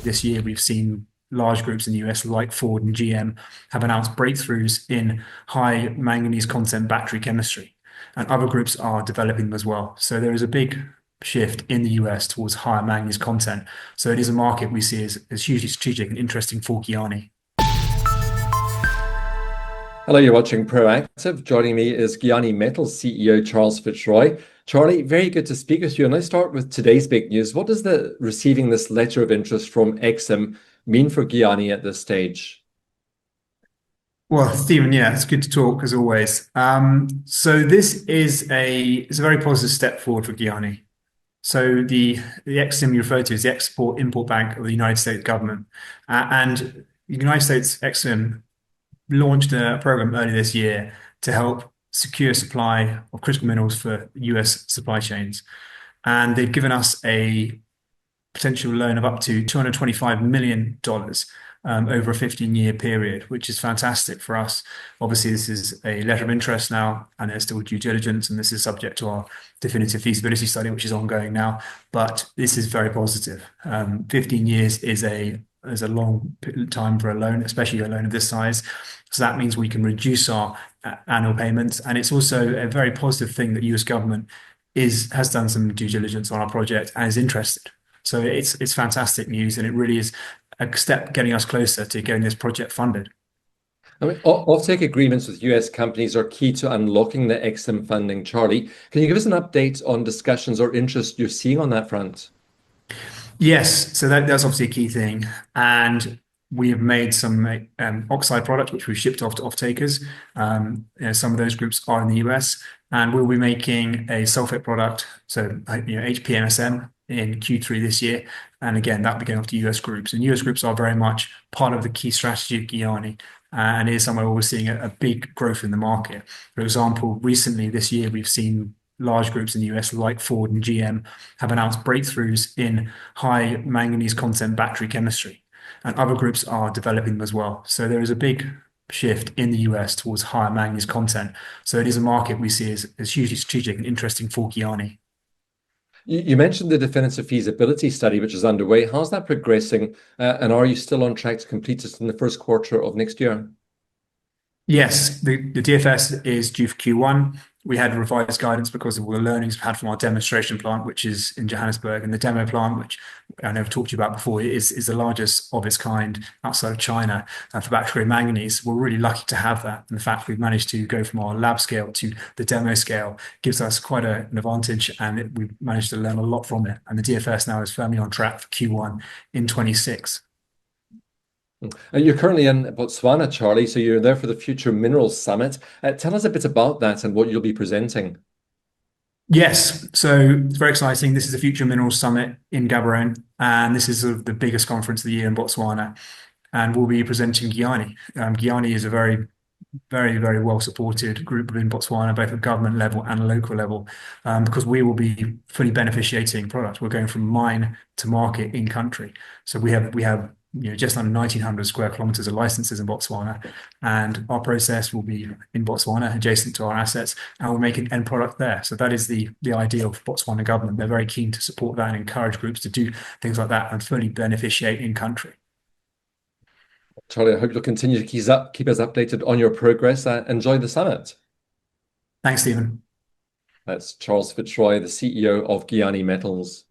this year, we've seen large groups in the US like Ford and GM have announced breakthroughs in high manganese content battery chemistry, and other groups are developing them as well. So there is a big shift in the US towards higher manganese content. So it is a market we see as hugely strategic and interesting for Guyani. Hello, you're watching Proactive. Joining me is Guyani Metals CEO Charles Fitzroy. Charlie, very good to speak with you. And let's start with today's big news. What does receiving this letter of interest from Exim mean for Guyani at this stage? Well, Stephen, yeah, it's good to talk as always. So this is it's a very positive step forward for Guyani. So the Exim you refer to is the Export-Import Bank of the United States government, and the United States Exim launched a program earlier this year to help secure supply of critical minerals for US supply chains. And they've given us a potential loan of up to $225 million over a 15-year period, which is fantastic for us. Obviously, this is a letter of interest now, and there's still due diligence, and this is subject to our definitive feasibility study, which is ongoing now. But this is very positive. 15 years is a long time for a loan, especially a loan of this size. So that means we can reduce our annual payments. And it's also a very positive thing that the US government has done some due diligence on our project and is interested. So it's fantastic news, and it really is a step getting us closer to getting this project funded. I mean, offtake agreements with US companies are key to unlocking the Exim funding. Charlie, can you give us an update on discussions or interest you're seeing on that front? Yes, so that's obviously a key thing. And we have made some oxide product, which we've shipped off to off-takers. Some of those groups are in the US, and we'll be making a sulfate product, so HPMSM, in Q3 this year. And again, that'll be going off to US groups. And US groups are very much part of the key strategy of Guyani. And it is somewhere where we're seeing a big growth in the market. For example, recently this year, we've seen large groups in the US like Ford and GM have announced breakthroughs in high manganese content battery chemistry, and other groups are developing them as well. So there is a big shift in the US towards higher manganese content. So it is a market we see as hugely strategic and interesting for Guyani. You mentioned the definitive feasibility study, which is underway. How's that progressing? And are you still on track to complete it in the first quarter of next year? Yes, the DFS is due for Q1. We had revised guidance because of all the learnings we've had from our demonstration plant, which is in Johannesburg. And the demo plant, which I never talked to you about before, is the largest of its kind outside of China for battery manganese. We're really lucky to have that. And the fact we've managed to go from our lab scale to the demo scale gives us quite an advantage, and we've managed to learn a lot from it. And the DFS now is firmly on track for Q1 in 26. You're currently in Botswana, Charlie, so you're there for the Future Minerals Summit. Tell us a bit about that and what you'll be presenting. Yes, so it's very exciting. This is the Future Minerals Summit in Gaborone, and this is the biggest conference of the year in Botswana. And we'll be presenting Guyani. Guyani is a very, very, very well supported group within Botswana, both at government level and local level, because we will be fully beneficiating products. We're going from mine to market in country. So we have just under 1,900 square kilometers of licenses in Botswana, and our process will be in Botswana, adjacent to our assets, and we'll make an end product there. So that is the idea of Botswana government. They're very keen to support that and encourage groups to do things like that and fully beneficiate in country. Charlie, I hope you'll continue to keep us updated on your progress. Enjoy the summit. Thanks, Stephen. That's Charles Fitzroy, the CEO of Guyani Metals.